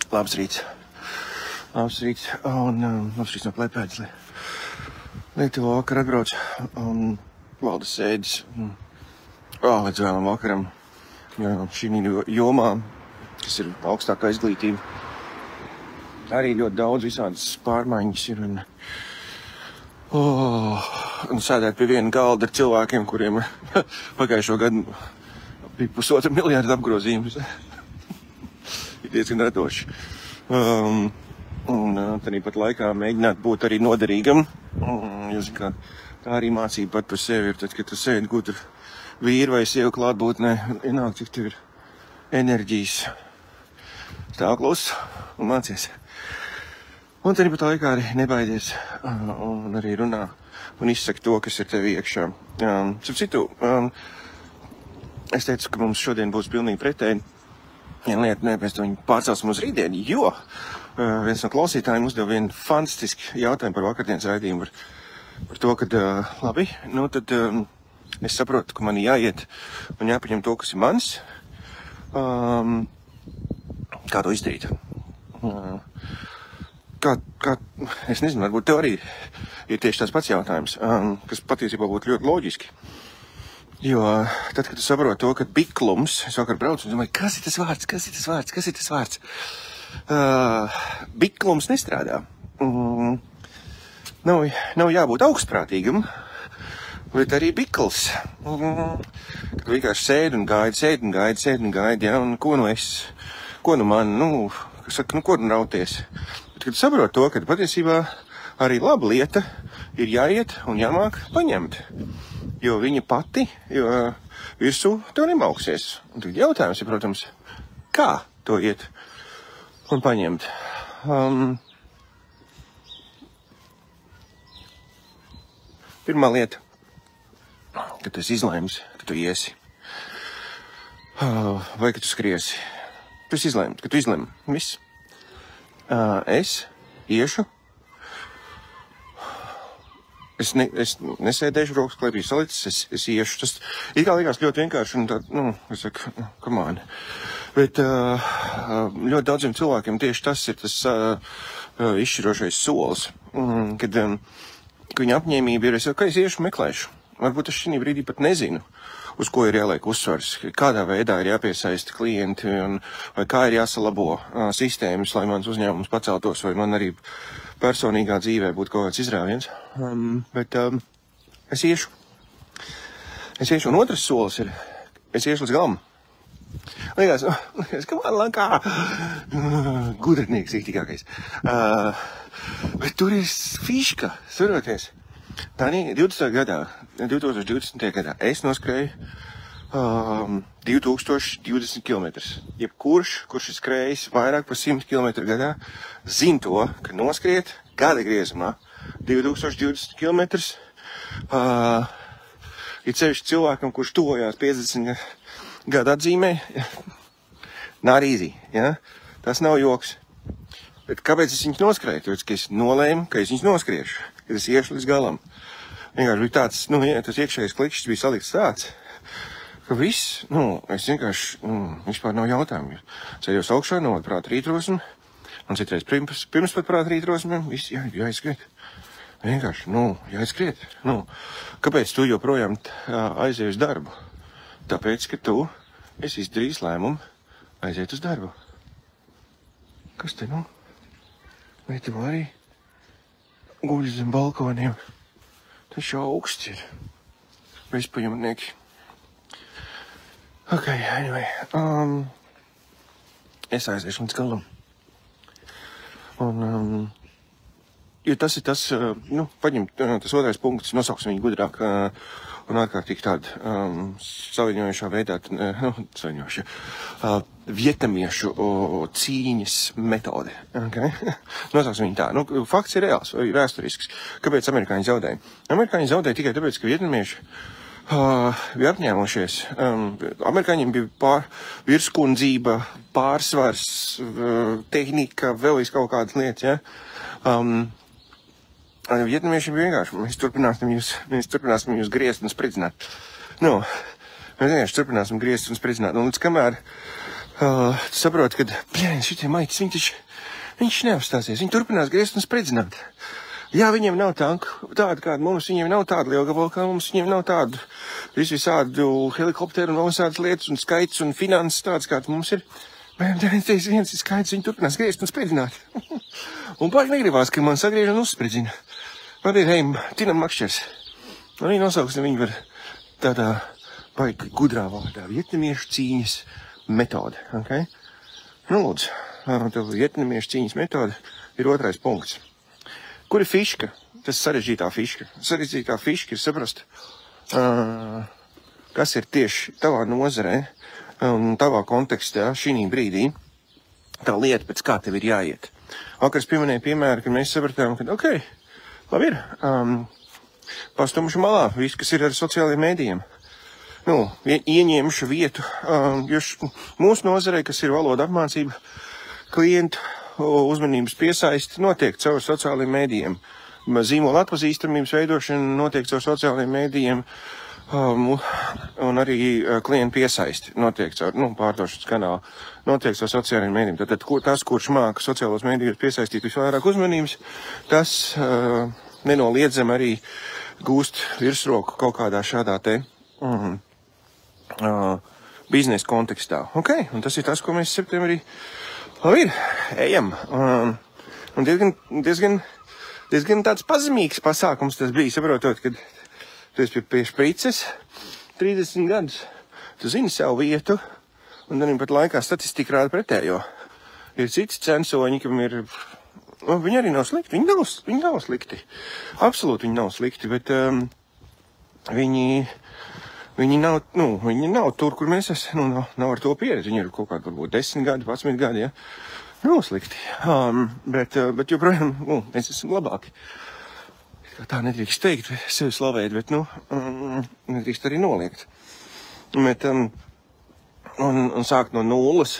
Labs rīts. Labs rīts. Labs rīts no Klepēdas. Lietuva vakar atbrauc un valdes sēdis. Līdz vēlam vakaram. Šī jomā, kas ir augstākā izglītība, arī ļoti daudz visādas pārmaiņas ir. Un sēdēt pie viena galda ar cilvēkiem, kuriem pagājušo gadu bija 1,5 miljārdu apgrozījums. Ir diezgan radoši. Tāpat laikā mēģināt būt arī noderīgam. Jūs zināt, tā arī mācība pat par sevi ir, tad, kad tu sēdi gūt ar vīru vai sievu klātbūtnē, ienāk, cik tev ir enerģijas. Stāv kluss un mācies. Un tāpat laikā arī nebaidies un arī runā un izsaka to, kas ir tev iekšā. Citu, es teicu, ka mums šodien būs pilnīgi pretēji. Viena lieta, pēc to viņi pārcelsim uz rītdienu, jo viens no klausītājiem uzdeva vienu fantastisku jautājumu par vakardienas raidījumu, par to, ka labi, tad es saprotu, ka man jāiet un jāpaņem to, kas ir mans. Kā to izdarīt? Es nezinu, varbūt tev arī ir tieši tāds pats jautājums, kas patiesībā būtu ļoti loģiski. Jo tad, kad tu saproti to, ka biklums, es vakar braucu un domāju, kas ir tas vārds? Biklums nestrādā. Nav jābūt augstprātīgam, bet arī bikls. Kad vienkārši sēdi un gaidi, ja, un ko nu es, ko nu man, ko nu rauties. Bet, kad saproti to, ka patiesībā arī laba lieta ir jāiet un jāmāk paņemt. Jo viņa pati, virsū tev nemauksies. Un tad jautājums ir, protams, kā to iet un paņemt. Pirmā lieta, kad tu esi izlēmis, ka tu iesi, vai ka tu skriesi. Tu esi izlēmis, ka tu izlēmi. Viss. Es iešu. Es nesēdēšu rokas klēpī salicis, es iešu. Tas ir kā likās ļoti vienkārši un tā, es saku, come on. Bet ļoti daudziem cilvēkiem tieši tas ir tas izšķirošais solis, kad viņa apņēmība ir, ka es iešu meklēšu. Varbūt es šī brīdī pat nezinu, uz ko ir jāliek uzsvars, kādā veidā ir jāpiesaista klienti vai kā ir jāsalabo sistēmas, lai mans uzņēmums paceltos vai man arī personīgā dzīvē būtu kaut kāds izrāviens. Bet es iešu. Un otrs solis ir, es iešu līdz galam. Liekas, ka man lankā gudrinieks rīktīgākais. Bet tur ir fiška, saroties. Tā 2020. gadā es noskrēju 2020 km. Jebkurš, kurš ir skrējis vairāk par 100 km gadā, zina to, ka noskriet gada griezumā 2020 km. Ir sevišķi cilvēkam, kurš tuvojās 50 gadu atzīmē. Not easy, ja? Tas nav joks. Bet kāpēc es viņus noskrēju? Tāpēc, ka es nolēmu, ka es viņus noskriešu, kad es iešu līdz galam. Vienkārši bija tāds, tas iekšējais klikšķis bija salikts tāds, ka viss, es vienkārši, vispār nav jautājumu. Ceļos augšā, novada prāta rītrosmi, un citreiz pirms pat prāta rītrosmi, viss jāizskriet. Vienkārši, jāizskriet. Kāpēc tu joprojām aizies uz darbu? Tāpēc, ka tu esi izdarījis lēmumu aiziet uz darbu. Kas te Vai tu arī guļ zem balkoniem? Tas jau augsts ir. Bezpajumtnieki. Anyway. Es aiziešu līdz galam. Un, jo tas ir tas, paņemt tas otrais punkts, nosauksim viņu gudrāk un ārkārtīgi tāda saviņojušā veidā, vietnamiešu cīņas metode. Okay? Nosauksim viņu tā. Fakts ir reāls, vēsturisks. Kāpēc amerikāņi zaudēja? Amerikāņi zaudēja tikai tāpēc, ka vietnamieši bija apņēmušies. Amerikāņiem bija virskundzība, pārsvars, tehnika, vēl kaut kādas lietas, ja? Vietnamiešiem vienkārši, mēs turpināsim jūs griezt un spridzināt. Mēs vienkārši turpināsim griezt un spridzināt. Un līdz kamēr Tu saproti, ka, šitie maitis, viņš neapstāsies, viņi turpinās griezt un spridzināt. Jā, viņiem nav tanku tādu, kādu mums, viņiem nav tādu lielgabalu kā mums, viņiem nav tādu visādu helikopteru un visādas lietas un skaits un finanses tāds, kāds mums ir. Bet viens ir skaits, viņi turpinās griezt un spridzināt. Un pārāk negribās, ka man sagriež un uzspridzina. Man ir Tinam Makšķers. Man viņa nosauksim viņu var tādā baigi gudrā vārdā. Vietnamiešu cīņas metode. Okay? Nu, lūdzu, tev vietnamiešu cīņas metode ir 2. punkts. Kur ir fiška? Tas sarežģītā fiška. Sarežģītā fiška ir saprast, kas ir tieši tavā nozarē un tavā kontekstā šī brīdī. Tā lieta, pēc kā tev ir jāiet. Vakar es pieminēju piemēru, kad mēs sapratām, ka, labi ir, pastumšu malā visu, kas ir ar sociālajiem mēdījiem. Nu, ieņemšu vietu, jo mūsu nozarē, kas ir valoda apmācība, klientu uzmanības piesaisti notiek caur sociālajiem mēdījiem. Zīmola atpazīstamības veidošana notiek caur sociālajiem mēdījiem, un arī klientu piesaisti notiek caur, pārdošanas kanālu, notiek caur sociālajiem mēdījiem. Tātad tas, kurš māka sociālos mēdījos piesaistīt visvairāk uzmanības, tas nenoliedzami arī gūst virsroku kaut kādā šādā te biznesa kontekstā. Un tas ir tas, ko mēs septembrī labi ir, ejam. Un diezgan tāds pazemīgs pasākums tas bija, saprotot, kad tu esi pie šprices 30 gadus. Tu zini savu vietu, un arī pat laikā statistika rāda pretējo. Ir citi censoņi, kam ir, viņi arī nav slikti, viņi nav slikti. Absolūti viņi nav slikti, bet viņi nav tur, kur mēs esam, nav ar to pieredzi. Viņi ir kaut kādi, varbūt 10 gadi, 11 gadi, ja. Nav slikti. Bet joprojām, mēs esam labāki. Tā nedrīkst teikt, sevi slavēt, bet, nedrīkst arī noliegt. Bet, un sākt no nulles,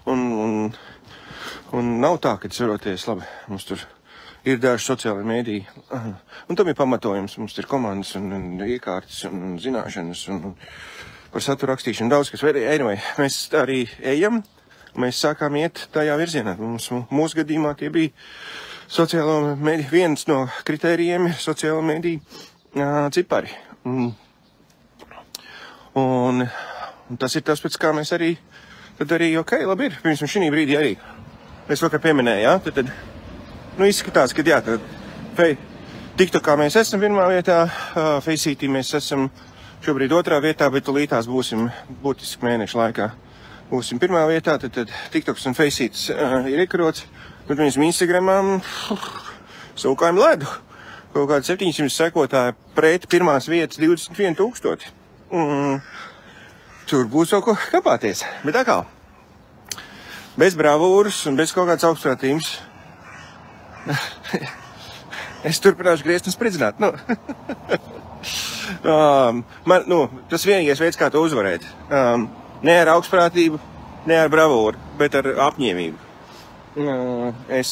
un nav tā, ka saroties, labi, mums tur ir daži sociālai mēdīji, un tam ir pamatojums, mums ir komandas un iekārtas un zināšanas un par saturu rakstīšanu daudz, kas anyway, mēs arī ejam, mēs sākām iet tajā virzienā. Mūsu gadījumā tie bija sociālo mēdīju, viens no kritērijiem ir sociālo mēdīju cipari. Un tas ir tas, pēc kā mēs arī, tad arī, labi ir, pirms šī brīdī arī. Mēs vakar pieminēju, jā, tad izskatās, ka jā, TikTokā mēs esam pirmā vietā, Faceitī mēs esam šobrīd 2. vietā, bet tulītās būsim būtiski mēnešu laikā. Būsim pirmā vietā, tad TikToks un Faceits ir iekarots, bet mēs Instagramām saukājam ledu. Kaut kādi 700 sekotāji pret pirmās vietas 21 000. Tur būs kaut ko kapāties, bet atkal, bez bravūras un bez kaut kāds augstprātības. Es turpināšu griezt un spridzināt. Tas vienīgais veids, kā to uzvarēt. Ne ar augstprātību, ne ar bravūru, bet ar apņēmību. Es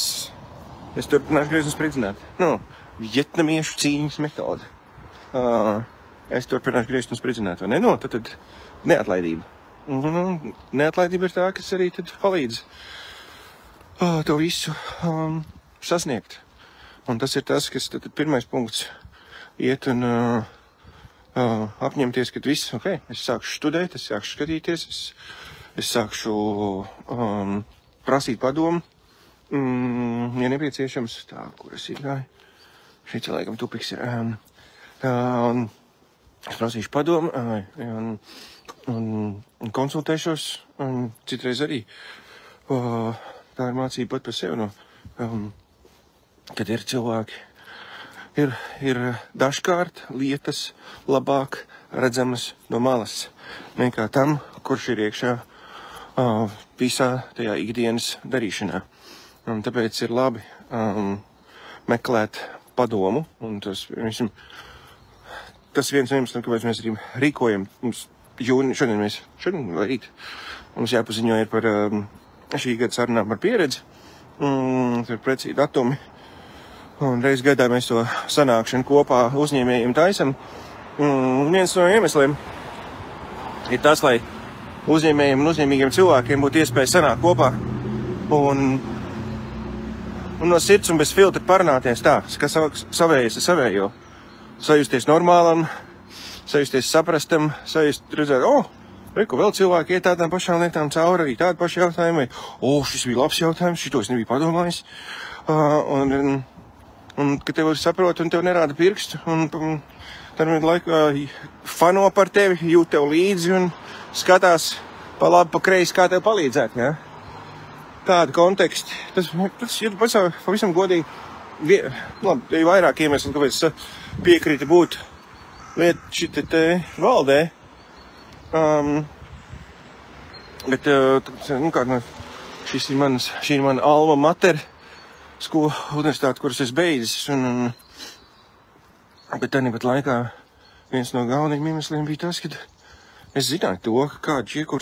turpināšu griezt un spridzināt. Vietnamiešu cīņas metode. Es turpināšu griezt un spridzināt, vai ne? Tad neatlaidība. Neatlaidība ir tā, kas arī tad palīdz to visu sasniegt. Un tas ir tas, kas tad pirmais punkts iet un apņemties, ka viss, es sākšu studēt, es sākšu skatīties, es sākšu prasīt padomu, ja nepieciešams, tā, kur es gāju, šeit laikam tupiks ir, un es prasīšu padomu, un konsultēšos, un citreiz arī, tā ir mācība pat par sevi, kad ir cilvēki, ir dažkārt lietas labāk redzamas no malas, nekā tam, kurš ir iekšā visā tajā ikdienas darīšanā. Un tāpēc ir labi meklēt padomu, un tas viens no iemeslam, kāpēc mēs arī rīkojam. Šodien vai rīt, mums jāpaziņo ir par šī gada sarunām par pieredzi, tur precīzi datumi. Un reiz gadā mēs to sanākšanu kopā uzņēmējiem taisam. Viens no iemesliem ir tas, lai uzņēmējiem un uzņēmīgiem cilvēkiem būtu iespēja sanākt kopā un no sirds un bez filtra parunāties tā, ka savējais ar savējo. Sajusties normālam, sajusties saprastam, redzēt, reku vēl cilvēki iet tādām pašām lietām cauri, arī tādi paši jautājumi, šis bija labs jautājums, šitos nebija padomājis. Un ka tev saprot un tev nerāda pirkstu, un tad laikā fano par tevi, jūt tev līdzi un skatās pa labi, pa kreisi, kā tev palīdzēt, ja? Tāda konteksti. Tas ir pavisam godīgi. Labi, ir vairāk iemesli, kāpēc piekrita būt šita te valdē. Bet šī ir mana alma mater, universitāte, kuras es beidzis. Bet tāpat laikā viens no galvenajiem iemesliem bija tas, ka es zināju to, ka kādi šie, kur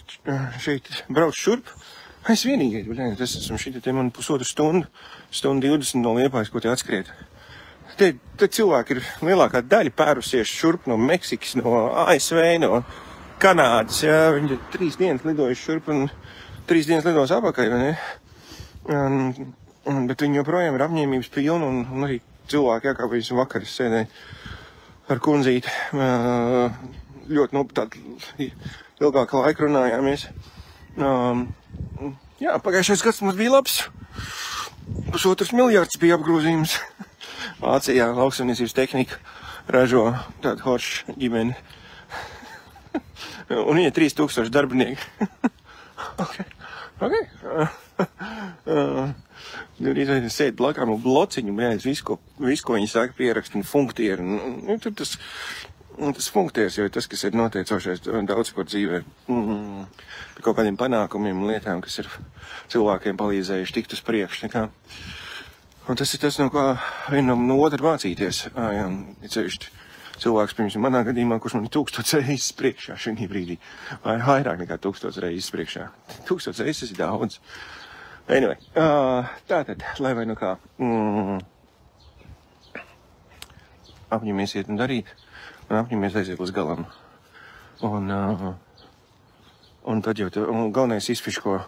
šeit brauc šurp, es vienīgais, tas esmu šī te man pusotru stundu 20 no Liepājas, ko te atskriet. Te cilvēki ir lielākā daļa pērusies šurp no Meksikas, no ASV, no Kanādas, jā, viņi 3 dienas lidojuši šurp un 3 dienas lidos apakaļ, vai ne? Bet viņi joprojām ir apņēmības pilni un arī cilvēki, kā viņas vakar sēdēja ar kundzīti, ļoti tādu ilgāku laiku runājāmies. Jā, pagājušais gads mums bija labs. 1,5 miljards bija apgrozījums. Vācijā lauksaimniecības tehnika ražo tādu horšu ģimeni. Un viņa 3000 darbinieki. Okay. Rīzēs sēd blakām un blociņu, visu, ko viņi saka, pierakst un funktieri. Tas funkties jau ir tas, kas ir noteicošais daudz kur dzīvē. Pie kaut kādiem panākumiem un lietām, kas ir cilvēkiem palīdzējuši tikt uz priekšu. Un tas ir tas, no kā vienam no otru mācīties. Ir sevišķi cilvēks, piemēram, manā gadījumā, kurš man ir 1000 reizes priekšā šī brīdī. Vai vairāk nekā 1000 reizes priekšā. 1000 reizes ir daudz. Anyway, tātad, lai vai nu kā apņemies iet un darīt, un apņemies aiziet līdz galam. Un tad jau galvenais izfiško,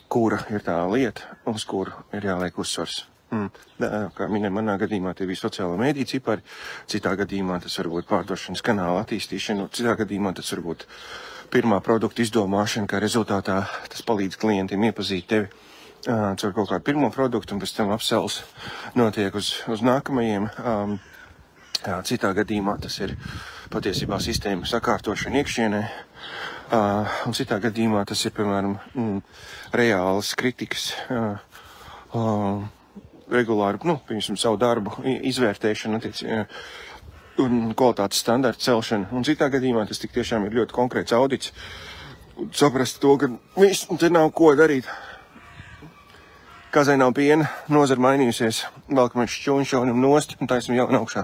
kura ir tā lieta, uz kuru ir jāliek uzsvars. Kā minēja, manā gadījumā tie bija sociālo mēdīju cipari, citā gadījumā tas var būt pārdošanas kanāla attīstīšana, citā gadījumā tas var būt pirmā produkta izdomāšana, kā rezultātā tas palīdz klientiem iepazīt tevi caur kaut kādu pirmo produktu un pēc tam upsells notiek uz nākamajiem. Citā gadījumā tas ir patiesībā sistēma sakārtošana iekšienē, un citā gadījumā tas ir, piemēram, reālas kritikas, regulāri, piemēram, savu darbu izvērtēšana un kvalitātes standartu celšana. Un citā gadījumā tas tik tiešām ir ļoti konkrēts audits. Saprast to, ka viss, te nav ko darīt. Kazai nav piena, nozara mainījusies, velkamies šķūņšaunam nost un taisam jaunu augšā.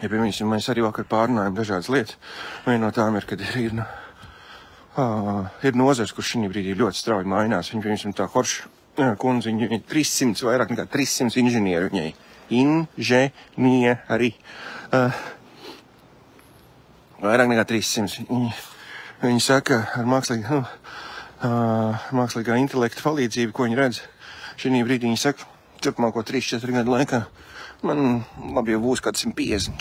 Piemēram, mēs arī vakar pārunājam dažādas lietas. Viena no tām ir, kad ir nozars, kurš šī brīdī ļoti strauji mainās. Viņa, piemēram, tā Horša kundze, viņa ir 300, vairāk nekā 300 inženieri viņai. Inženieri. Vairāk nekā 300. Viņa saka, ar mākslīgā intelekta palīdzību, ko viņa redz. Šī brīdī viņa saka, turpmāko 3-4 gadu laikā man labi jau būs kāds 150.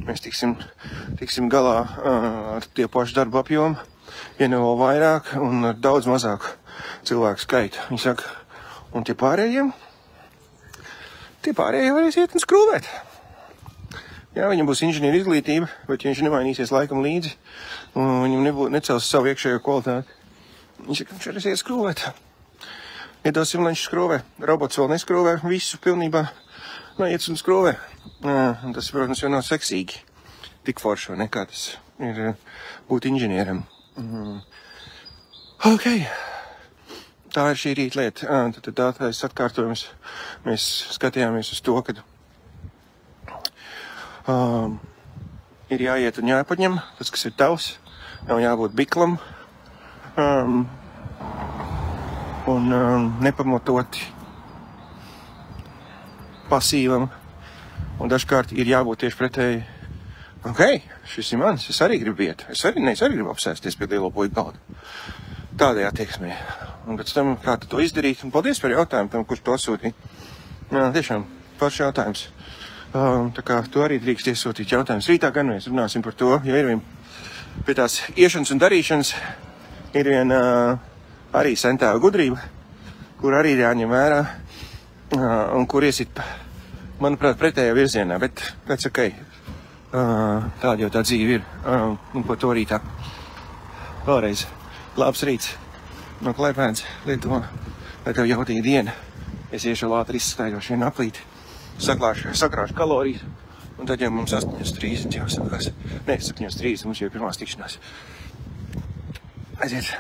Mēs tiksim galā ar tie pašu darbu apjomu, ja ne vēl vairāk un ar daudz mazāku cilvēku skaitu. Viņa saka, un tie pārējie varēs iet un skrūvēt. Jā, viņam būs inženieru izglītība, bet ja viņš nemainīsies laikam līdzi, un viņam necels savu iekšējo kvalitāti, viņš saka, viņš varēs iet skrūvēt. Iedosim, lai viņš skrūvē. Robots vēl neskrūvē visu pilnībā. Iet un skrūvē. Un tas, protams, jau nav seksīgi. Tik foršo, nekā tas ir būt inženieram. Ok. Tā ir šī rīta lieta. Tad tātais atkārtojums. Mēs skatījāmies uz to, kad ir jāiet un jāpaņem tas, kas ir tavs. Nav jābūt biklam. Un nepamatoti pasīvam. Un dažkārt ir jābūt tieši pretēji Ok, šis ir mans, es arī gribu iet. Es arī gribu apsēsties pie lielo puiku galda. Tādai attieksmē. Un pēc tam, kā tu to izdarīt, un paldies par jautājumu tam, kurš to atsūtīja. Jā, tiešām, foršs jautājums. Tā kā tu arī drīkst iesūtīt jautājumus. Rītā gan mēs runāsim par to, jo ir vien pie tās iešanas un darīšanas ir vien arī sentēva gudrība, kur arī ir jāņem vērā, un kur iesit, manuprāt, pretējā virzienā, bet that's ok. Tāda jau tā dzīve ir, un par to rītā. Vēlreiz, labs rīts no Klaipēdas, Lietuvā, lai tev jautīga diena. Es iešu ātri izstaigāšu vienu aplīti, sakrāšu kalorijas, un tad jau mums 8:30 jau sākās. Nē, 7:30 mums jau ir pirmās tikšanās. Aiziet!